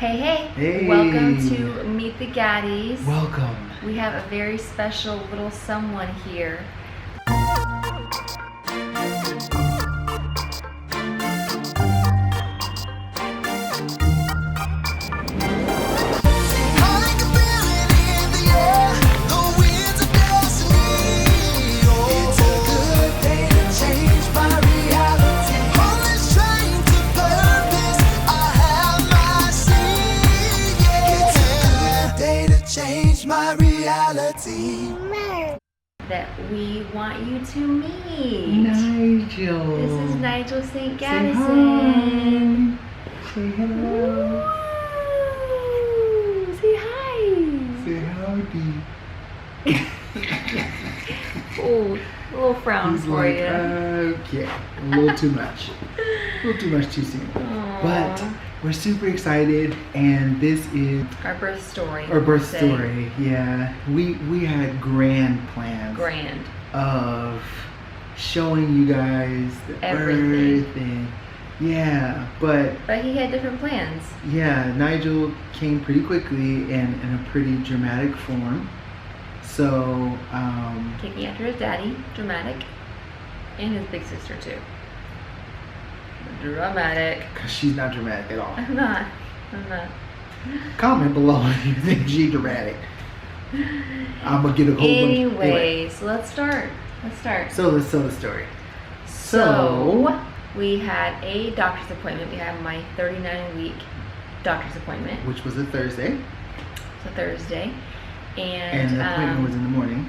Hey. Welcome to Meet the Gattis. Welcome. We have a very special little someone here. That we want you to meet. Nigel. This is Nigel St. Gaddison. Say hello. Woo! Say hi. Say howdy. Oh, a little frown He's for like, you. Okay, a little too much. A little too much too soon. Aww. But we're super excited, and this is Our birth story. our birth story. Yeah, we had grand plans. Grand. Of showing you guys the Everything. birth and but he had different plans. yeah, Nigel came pretty quickly and in a pretty dramatic form. So Taking after his daddy, dramatic, and his big sister too. Dramatic. because she's not dramatic at all. I'm not. Comment below if you think she's dramatic. I'm gonna get a whole Anyway, so let's start. So let's tell the story. So we had a doctor's appointment. We had my 39-week doctor's appointment. Which was a Thursday. It's a Thursday. And the appointment was in the morning.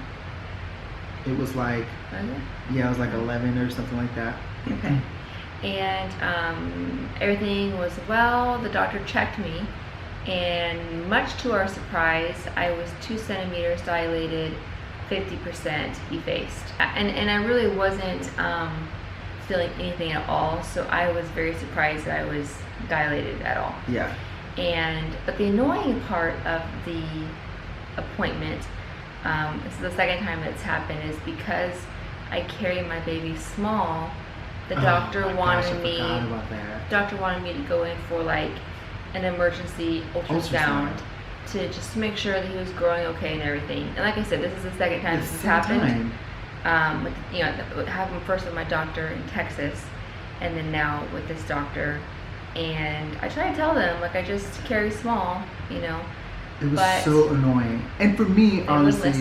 It was like, was it? yeah, it was like 11 or something like that. Okay. And everything was well. The doctor checked me, and much to our surprise, I was 2 centimeters dilated, 50% effaced. And I really wasn't feeling anything at all, so I was very surprised that I was dilated at all. Yeah. But the annoying part of the appointment, this is the second time it's happened, is because I carry my baby small. The doctor wanted me. I forgot about that. Doctor wanted me to go in for like an emergency ultrasound to just make sure that he was growing okay and everything. And like I said, this is the second time this has happened. It happened first with my doctor in Texas, and then now with this doctor. And I try to tell them, like, I just carry small, It was so annoying. And for me, honestly,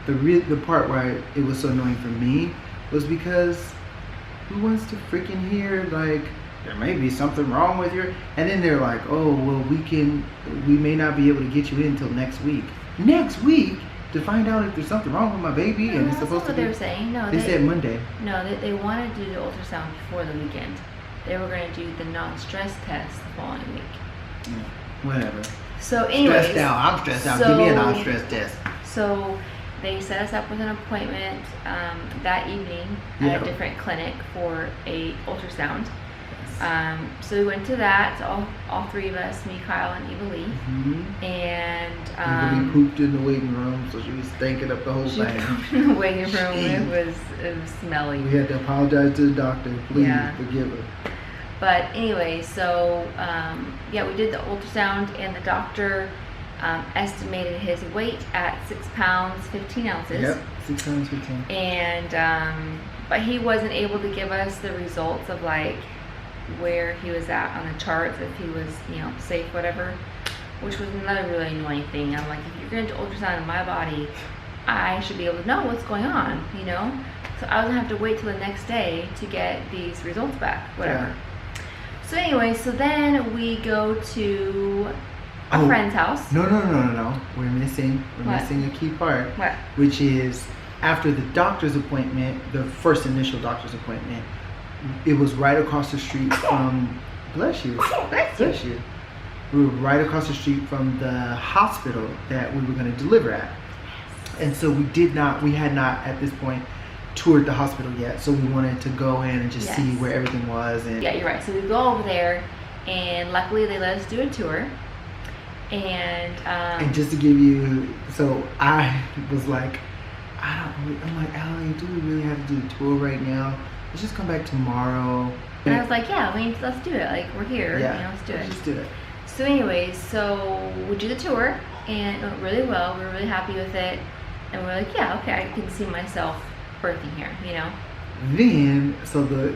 the part where it was so annoying for me was because who wants to freaking hear, like, there may be something wrong with your, and then they're like, oh, well, we may not be able to get you in until next week. Next week? To find out if there's something wrong with my baby, and it's supposed to be. That's what they were saying. No, they said Monday. No, they wanted to do the ultrasound before the weekend. They were going to do the non-stress test the following week. Yeah, whatever. So anyways. Stressed out. I'm stressed out. Give me a non-stress test. So they set us up with an appointment that evening at a different clinic for a ultrasound. So we went to that, all three of us, me, Kyle, and Eva Lee. Mm-hmm. And Eva Lee pooped in the waiting room, so she was stinking up the whole thing. She pooped in the waiting room. It was smelly. We had to apologize to the doctor. Please forgive her. But anyway, so we did the ultrasound, and the doctor estimated his weight at 6 pounds 15 ounces. Yep, 6 pounds 15. And but he wasn't able to give us the results of like where he was at on the charts, if he was safe, whatever, which was another really annoying thing. I'm like, if you're going to ultrasound in my body, I should be able to know what's going on, so I was gonna have to wait till the next day to get these results back, whatever. So anyway, so then we go to a friend's house. No. We're missing a key part. What? Which is after the doctor's appointment, the first initial doctor's appointment, it was right across the street from, bless you. We were right across the street from the hospital that we were going to deliver at. And so we had not at this point toured the hospital yet, so we wanted to go in and just see where everything was. And yeah, you're right. So we go over there, and luckily they let us do a tour. And just to give you, so I was like, I'm like, Allie, do we really have to do the tour right now? Let's just come back tomorrow. And I was like, let's do it. Like, we're here. Yeah, let's do it. Let's do it. So anyways, so we do the tour and it went really well. We were really happy with it. And we're like, yeah, okay, I can see myself birthing here, you know? Then, so the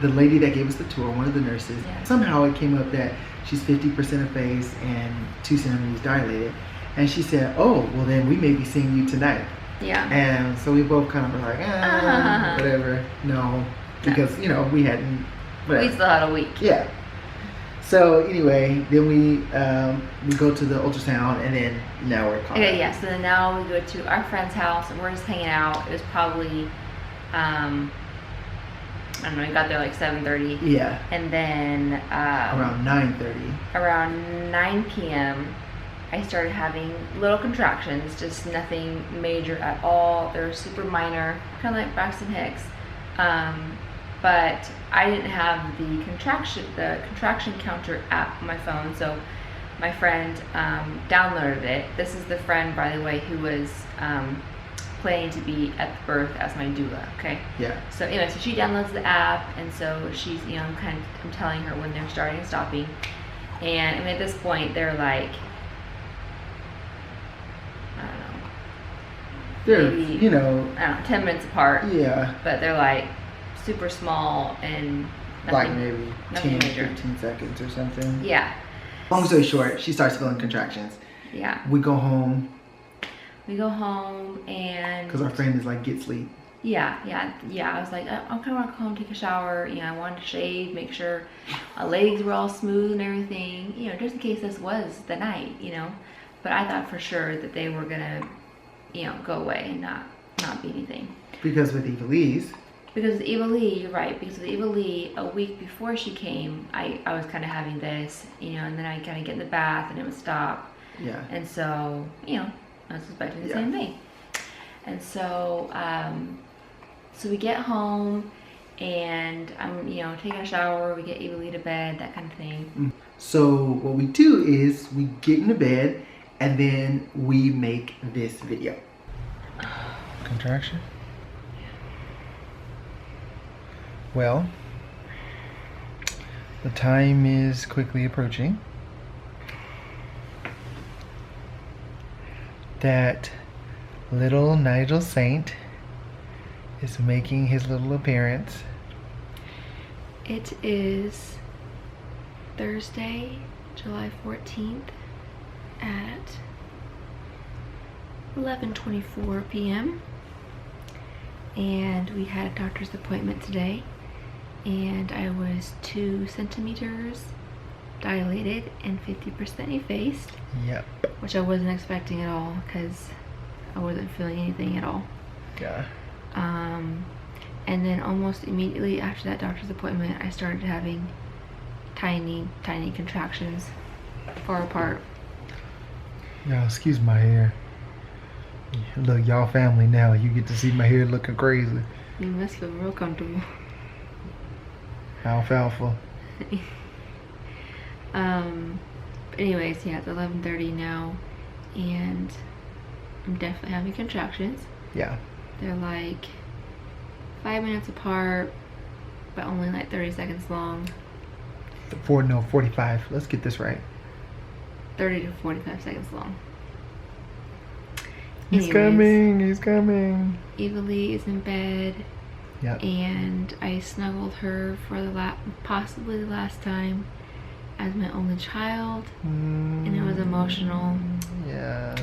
lady that gave us the tour, one of the nurses, Yeah. somehow it came up that she's 50% of face and 2 centimeters dilated. And she said, oh, well then we may be seeing you tonight. Yeah. And so we both kind of were like, whatever, no. Because, you know, we hadn't, whatever. We still had a week. Yeah. So anyway, then we go to the ultrasound, and then now we're caught. Okay, yeah, so then now we go to our friend's house and we're just hanging out. It was probably, I don't know, we got there like 7:30. Yeah. And then Around 9:30. around 9 p.m. I started having little contractions, just nothing major at all. They were super minor, kind of like Braxton Hicks. But I didn't have the contraction counter app on my phone, so my friend downloaded it. This is the friend, by the way, who was planning to be at the birth as my doula. Okay. Yeah. So anyway, so she downloads the app, and so she's, you know, I'm telling her when they're starting and stopping, and I mean at this point they're like, I don't know, They're, maybe, you know, I don't know, 10 minutes apart. yeah, But they're like super small and nothing, like maybe nothing 10, major. 15 seconds or something. Yeah. Long story short, she starts feeling contractions. Yeah. We go home We go home and because our friend is like, get sleep. yeah. I was like, I kind of want to go home, take a shower. You know, I wanted to shave, make sure my legs were all smooth and everything. You know, just in case this was the night. You know, but I thought for sure that they were gonna, you know, go away and not be anything. Because with Eva Lee's, Because with Eva Lee, you're right. Because with Eva Lee, a week before she came, I was kind of having this, you know, and then I kind of get in the bath and it would stop. yeah, And so, you know, I was expecting the Yeah. same thing. And so, so we get home and I'm, you know, taking a shower, we get Eva Lee to bed, that kind of thing. So what we do is we get into bed and then we make this video. Contraction? Well, the time is quickly approaching. That little Nigel Saint is making his little appearance. It is Thursday, July 14th at 11:24 p.m. And we had a doctor's appointment today, and I was 2 centimeters dilated and 50% effaced, Yep. which I wasn't expecting at all because I wasn't feeling anything at all. Yeah. And then almost immediately after that doctor's appointment, I started having tiny contractions far apart. Y'all, excuse my hair. Look, y'all family now. You get to see my hair looking crazy. You must feel real comfortable. Alfalfa. Anyways, yeah, it's 11:30 now, and I'm definitely having contractions. Yeah. They're like 5 minutes apart, but only like 30 seconds long. 45. Let's get this right. 30 to 45 seconds long. He's coming. He's coming. Eva Lee is in bed. Yep. And I snuggled her for the possibly the last time as my only child, and it was emotional. Yeah.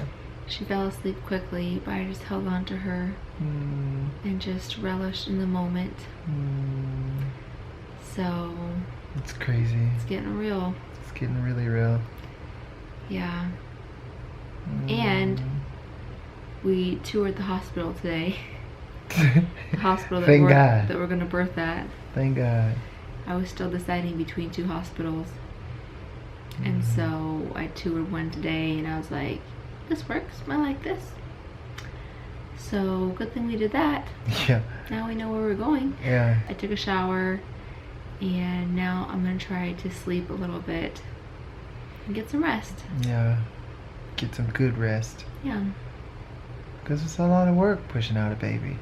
She fell asleep quickly, but I just held on to her and just relished in the moment. So It's crazy. it's getting real. It's getting really real. Yeah. And we toured the hospital today. The hospital that Thank God. that we're gonna birth at. Thank God. I was still deciding between 2 hospitals. And so I toured one today and I was like, this works, I like this. So good thing we did that. Yeah. Now we know where we're going. Yeah. I took a shower and now I'm gonna try to sleep a little bit and get some rest. Yeah. Get some good rest. Yeah. Because it's a lot of work pushing out a baby.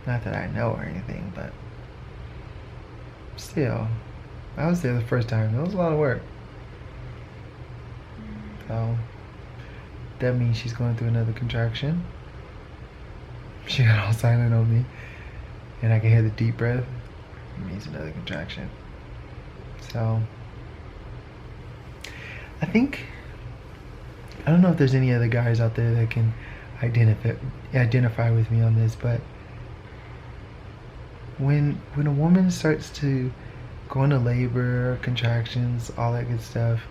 Not that I know or anything, but still, I was there the first time. It was a lot of work. So that means she's going through another contraction. She got all silent on me, and I can hear the deep breath. It means another contraction. So I don't know if there's any other guys out there that can identify with me on this, but when a woman starts to go into labor, contractions, all that good stuff,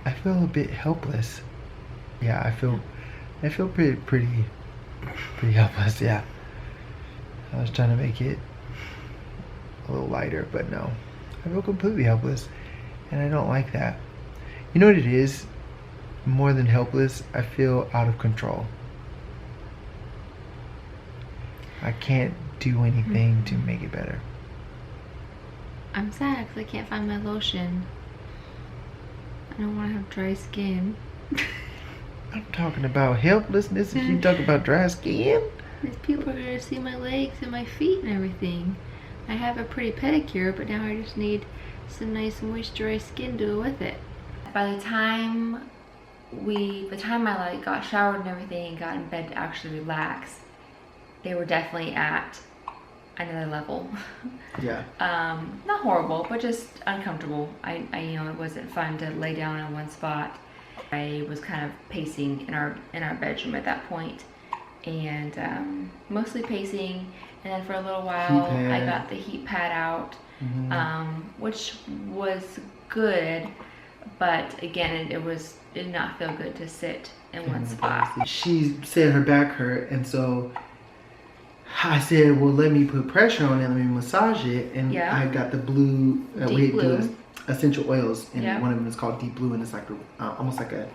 I feel a bit helpless. Yeah, I feel pretty helpless. Yeah, I was trying to make it a little lighter, but no, I feel completely helpless, and I don't like that. You know what it is? More than helpless, I feel out of control. I can't do anything to make it better. I'm sad because I can't find my lotion. I don't want to have dry skin. I'm talking about helplessness and you talk about dry skin? These people are going to see my legs and my feet and everything. I have a pretty pedicure, but now I just need some nice moisturized skin to go with it. By the time I like got showered and everything and got in bed to actually relax, they were definitely at another level. Yeah. Not horrible, but just uncomfortable. I it wasn't fun to lay down in one spot. I was kind of pacing in our bedroom at that point, and mostly pacing. And then for a little while, I got the heat pad out, which was good, but again, it did not feel good to sit in one spot. She said her back hurt, and so I said, well, let me put pressure on it, let me massage it, and I got the blue, Deep blue. Essential oils, and one of them is called Deep Blue, and it's like almost like an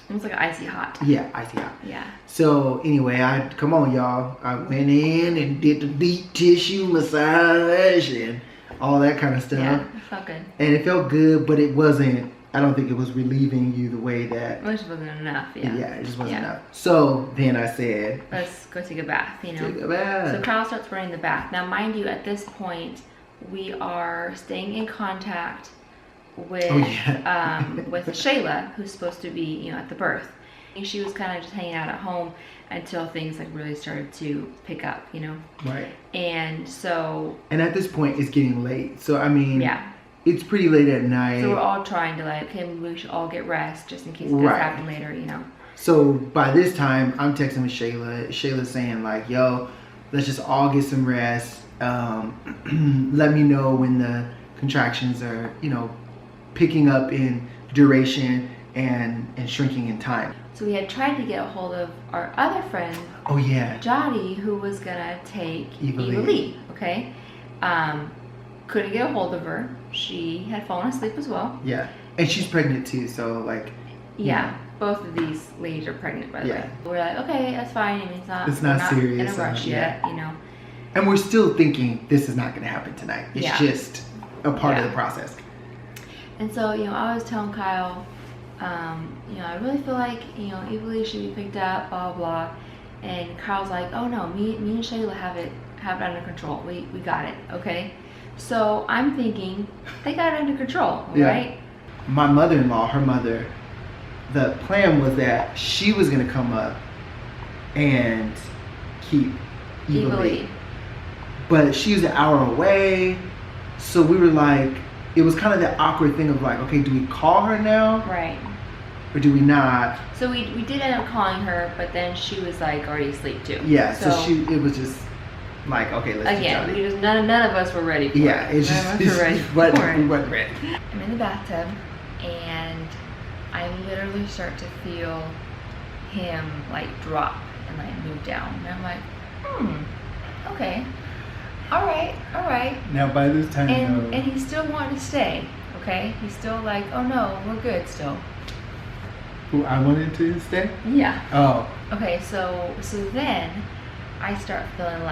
icy hot. Yeah, icy hot. Yeah. So anyway, come on, y'all. I went in and did the deep tissue massage and all that kind of stuff. Yeah, it felt good. And it felt good, but it wasn't. I don't think it was relieving you the way that. It just wasn't enough. Yeah. Yeah, it just wasn't enough. So then I said, let's go take a bath. Take a bath. So Kyle starts running the bath. Now, mind you, at this point, we are staying in contact with with Shayla, who's supposed to be at the birth. And she was kind of just hanging out at home until things like really started to pick up, Right. And so. And at this point, it's getting late. So I mean. It's pretty late at night. So we're all trying to okay, we should all get rest just in case it does happen later, So by this time, I'm texting with Shayla. Shayla's saying yo, let's just all get some rest. Let me know when the contractions are, picking up in duration and shrinking in time. So we had tried to get a hold of our other friend. Oh yeah. Jody, who was gonna take Eva Lee. Okay. Couldn't get a hold of her. She had fallen asleep as well. Yeah. And she's pregnant too, so Yeah, both of these ladies are pregnant, by the way. We're like, okay, that's fine. I mean, it's not serious. In a rush yet, And we're still thinking this is not going to happen tonight. It's just a part of the process. And so, I was telling Kyle, I really feel like, Eva Lee should be picked up, blah, blah. And Kyle's like, oh no, me and Shayla have it under control. We got it, okay? So I'm thinking they got it under control, right? My mother-in-law, her mother, the plan was that she was going to come up and keep Eva Lee. But she was an hour away. So we were it was kind of that awkward thing of okay, do we call her now? Right. Or do we not? So we did end up calling her, but then she was already asleep too. Yeah, so it was just okay, let's again, none of us were ready for it. Yeah, it's just, we weren't ready. I'm in the bathtub, and I literally start to feel him drop and move down. And I'm like, okay, all right. Now by this time, and he still wanted to stay. Okay, he's still oh no, we're good still. Who I wanted to stay? Yeah. Oh. Okay, so then I start feeling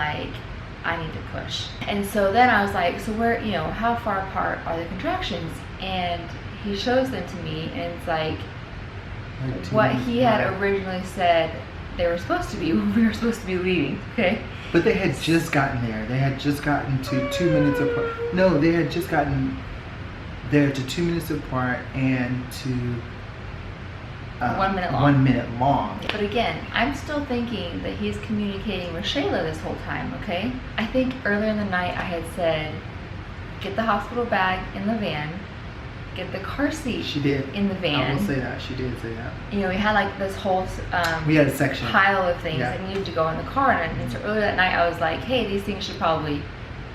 I need to push. And so then I was so where, how far apart are the contractions? And he shows them to me, and it's what he had originally said they were supposed to be when we were supposed to be leaving, okay? But they had just gotten there. They had just gotten to 2 minutes apart. No, they had just gotten there to 2 minutes apart and to 1 minute long. 1 minute long. But again, I'm still thinking that he's communicating with Shayla this whole time, okay? I think earlier in the night I had said, get the hospital bag in the van, get the car seat She did. in the van. I will say that. She did say that. You know, we had like this whole We had a section. pile of things Yeah. that needed to go in the car. And so earlier that night I was like, hey, these things should probably,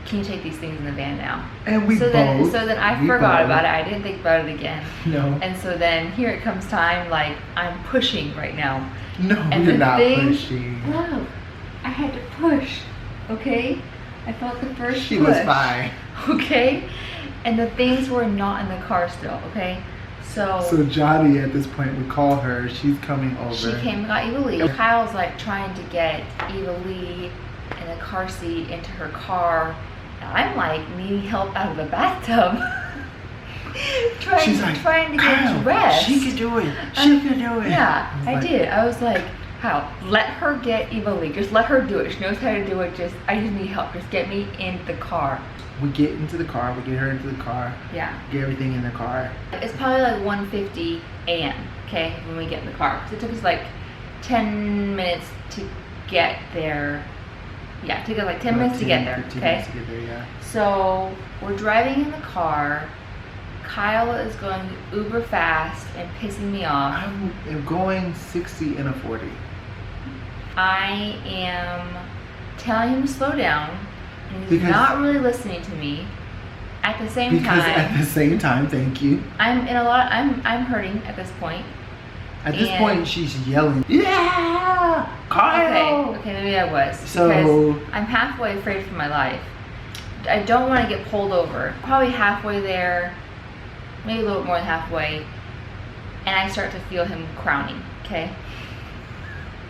can you take these things in the van now? And we so both. then I forgot about it. I didn't think about it again. No. And so then here it comes time, like I'm pushing right now. No, And you're the not thing- pushing. Whoa, I had to push, okay? I felt the first She push. was fine. Okay? And the things were not in the car still, okay? So Johnny at this point would call her. She's coming over. She came and got Eva Lee. Kyle's like trying to get Eva Lee in a car seat into her car. And I'm like needing help out of the bathtub. She's like, trying to Kyle, get dressed. She can do it. She can do it. Yeah, was I like, did. I was like, Kyle, let her get Eva Lee. Just let her do it. She knows how to do it. I just need help. Just get me in the car. We get into the car. We get her into the car. Yeah. Get everything in the car. It's probably like 1:50 a.m. Okay, when we get in the car. 'Cause it took us like 10 minutes to get there. Yeah, it took us like 10 minutes to get there. 15 Okay. minutes to get there, yeah. So we're driving in the car. Kyle is going uber fast and pissing me off. I'm going 60 and a 40. I am telling him to slow down, and he's Because- not really listening to me. At the same Because time, at the same time, thank you. I'm hurting at this point. At this And- point, she's yelling, "Yeah, Kyle!" Okay, maybe I was. So- because I'm halfway afraid for my life. I don't want to get pulled over. Probably halfway there, maybe a little more than halfway, and I start to feel him crowning, okay?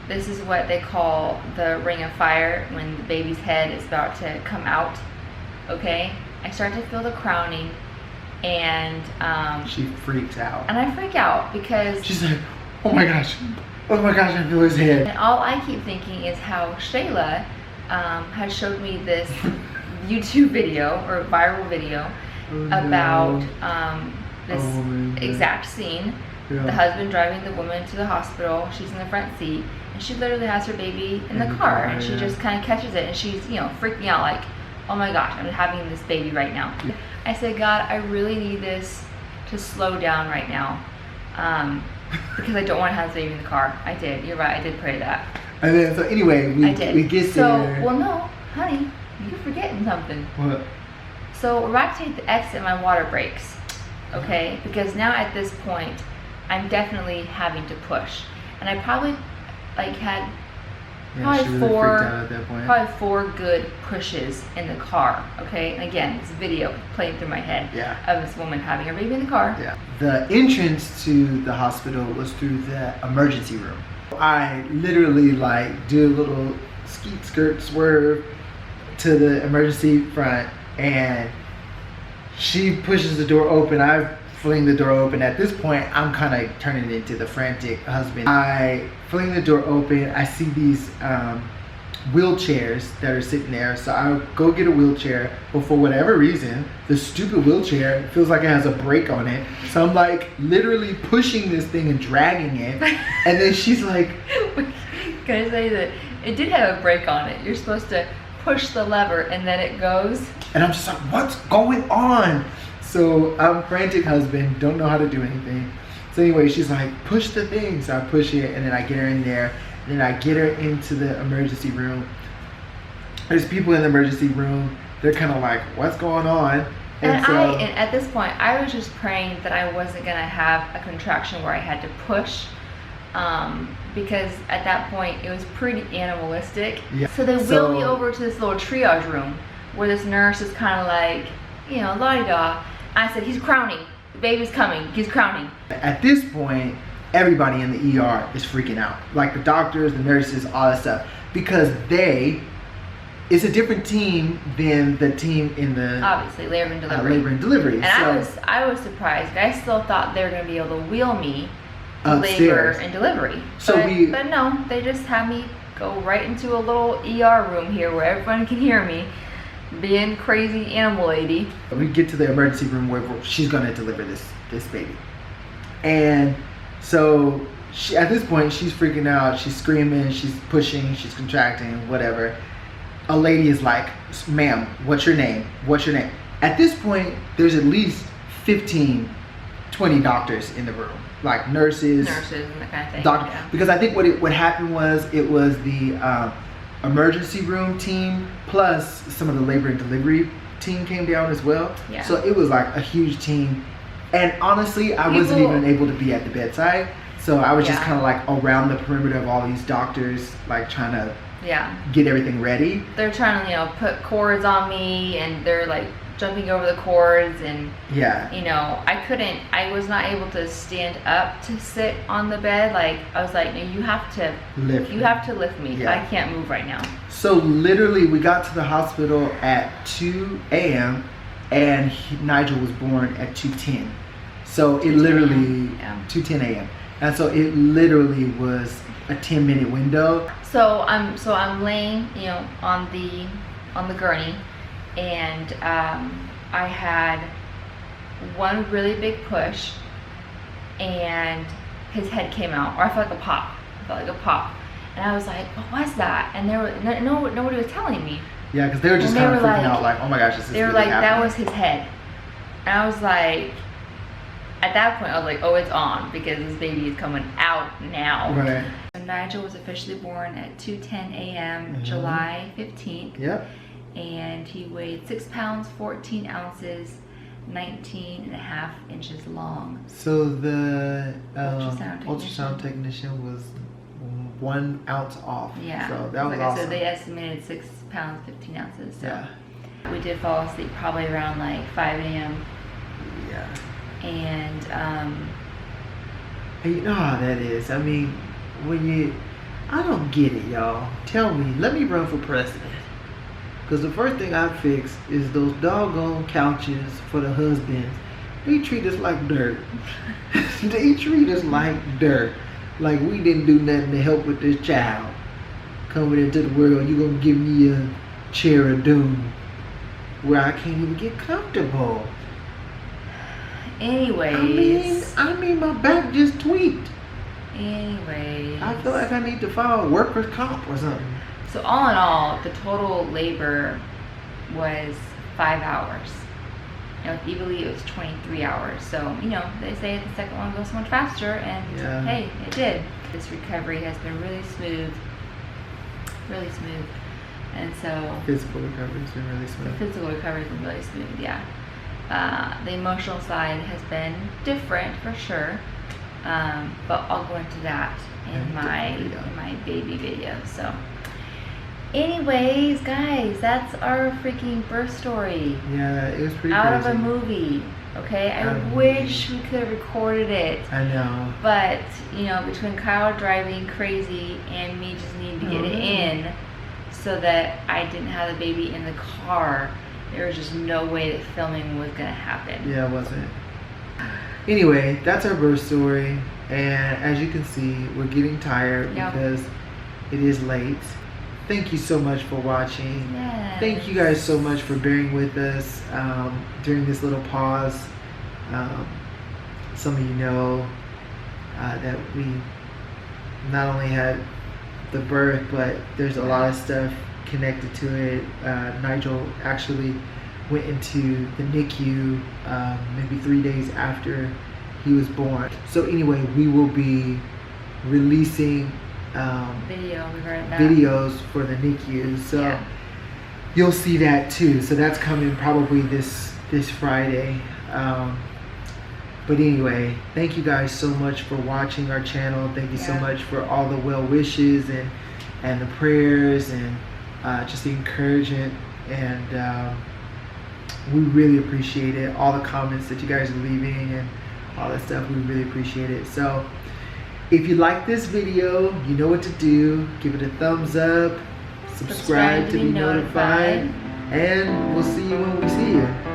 This is what they call the ring of fire when the baby's head is about to come out, okay? I start to feel the crowning, and She freaks out. I freak out because She's like, "Oh my gosh, I feel his head." and all I keep thinking is how Shayla had showed me this YouTube video or viral video about this woman, yeah. exact scene. Yeah. The husband driving the woman to the hospital. She's in the front seat, and she literally has her baby in the car, and she yeah. just kind of catches it, and she's freaking out like, oh my gosh, I'm having this baby right now. Yeah. I said, God, I really need this to slow down right now, because I don't want to have this baby in the car. I did. You're right. I did pray that. And then, so anyway, I did. we get so, there. well, no, honey, you're forgetting something. What? So we're about to take the exit, my water breaks, okay? Because now at this point, I'm definitely having to push. And I probably had Yeah, she really freaked out at that point. probably 4 good pushes in the car, okay? And again, this video playing through my head Yeah. of this woman having her baby in the car. Yeah. The entrance to the hospital was through the emergency room. I literally do a little skeet skirt swerve to the emergency front, and she pushes the door open. I fling the door open. At this point, I'm kind of turning into the frantic husband. I fling the door open. I see these wheelchairs that are sitting there, so I go get a wheelchair, but for whatever reason the stupid wheelchair feels like it has a brake on it, so I'm literally pushing this thing and dragging it, and then she's like, Can I say that it did have a brake on it? You're supposed to push the lever and then it goes. and I'm just like, what's going on? So I'm frantic husband, don't know how to do anything. So anyway, she's like, push the thing. So I push it, and then I get her in there, and then I get her into the emergency room. There's people in the emergency room. They're kind of like, what's going on? And at this point, I was just praying that I wasn't gonna have a contraction where I had to push, because at that point it was pretty animalistic. Yeah. So they wheeled me over to this little triage room where this nurse is kind of like, la-di-da. I said, he's crowning. The baby's coming. He's crowning. At this point, everybody in the ER is freaking out. Like the doctors, the nurses, all that stuff, because it's a different team than the team in the Obviously, labor and delivery. labor and delivery. And I was surprised. I still thought they were going to be able to wheel me labor upstairs. and delivery. So but no, they just had me go right into a little ER room here where everyone can hear me being crazy animal lady. We get to the emergency room where she's gonna deliver this baby, and so at this point she's freaking out, she's screaming, she's pushing, she's contracting, whatever. A lady is like, "Ma'am, what's your name? What's your name?" At this point, there's at least 15, 20 doctors in the room, like nurses and that kind of thing. Doctor, Yeah. because I think what happened was it was the emergency room team plus some of the labor and delivery team came down as well. Yeah. So it was like a huge team, and honestly, I wasn't even able to be at the bedside, so I was just kind of like around the perimeter of all these doctors, like trying to get everything ready. They're trying to put cords on me, and they're like jumping over the cords, and I was not able to stand up to sit on the bed. Like I was like, no, you have to lift me. Yeah. I can't move right now. So literally we got to the hospital at 2 a.m. and Nigel was born at 2:10. So it literally 2:10 a.m. and so it literally was a 10-minute window. So I'm laying on the gurney, and I had one really big push, and his head came out, or I felt like a pop. And I was like, what was that? And nobody was telling me. Yeah, because they were just kind of freaking out, like, oh my gosh, this is They were really like, happening. that was his head. And I was like, at that point, I was like, oh, it's on, because this baby is coming out now. Right. So Nigel was officially born at 2:10 a.m. July 15th. Yep. And he weighed 6 pounds, 14 ounces, 19 and a half inches long. So the ultrasound technician was 1 ounce off. Yeah. So that was like awesome. I said, they estimated 6 pounds, 15 ounces. So yeah. we did fall asleep probably around like 5 a.m. Yeah. And you know how that is. I mean, I don't get it, y'all. Tell me, let me run for president. Because the first thing I fix is those doggone couches for the husbands. They treat us like dirt. They treat us like dirt. Like we didn't do nothing to help with this child. Coming into the world, you gonna give me a chair of doom where I can't even get comfortable. Anyways. I mean my back just tweaked. Anyways. I feel like I need to file workers' comp or something. So all in all, the total labor was 5 hours. And with Evilly, it was 23 hours. So, they say the second one goes so much faster, and hey, it did. This recovery has been really smooth. Really smooth. And so... Physical recovery has been really smooth. The physical recovery has been really smooth, yeah. The emotional side has been different, for sure. But I'll go into that in my baby video, so... Anyways, guys, that's our freaking birth story. Yeah, it was pretty out crazy. of a movie. Okay, I wish we could have recorded it. I know. But between Kyle driving crazy and me just needing to get it in, so that I didn't have the baby in the car, there was just no way that filming was gonna happen. Yeah, it wasn't. Anyway, that's our birth story, and as you can see, we're getting tired because it is late. Thank you so much for watching. Yes. Thank you guys so much for bearing with us during this little pause. Some of you know that we not only had the birth, but there's a lot of stuff connected to it. Nigel actually went into the NICU maybe 3 days after he was born. So anyway, we will be releasing videos for the NICU, so you'll see that too. So that's coming probably this Friday. But anyway, thank you guys so much for watching our channel. Thank you so much for all the well wishes and the prayers and just the encouragement, and we really appreciate it. All the comments that you guys are leaving and all that stuff, we really appreciate it. So if you like this video, you know what to do. Give it a thumbs up, subscribe to be notified, and we'll see you when we see you.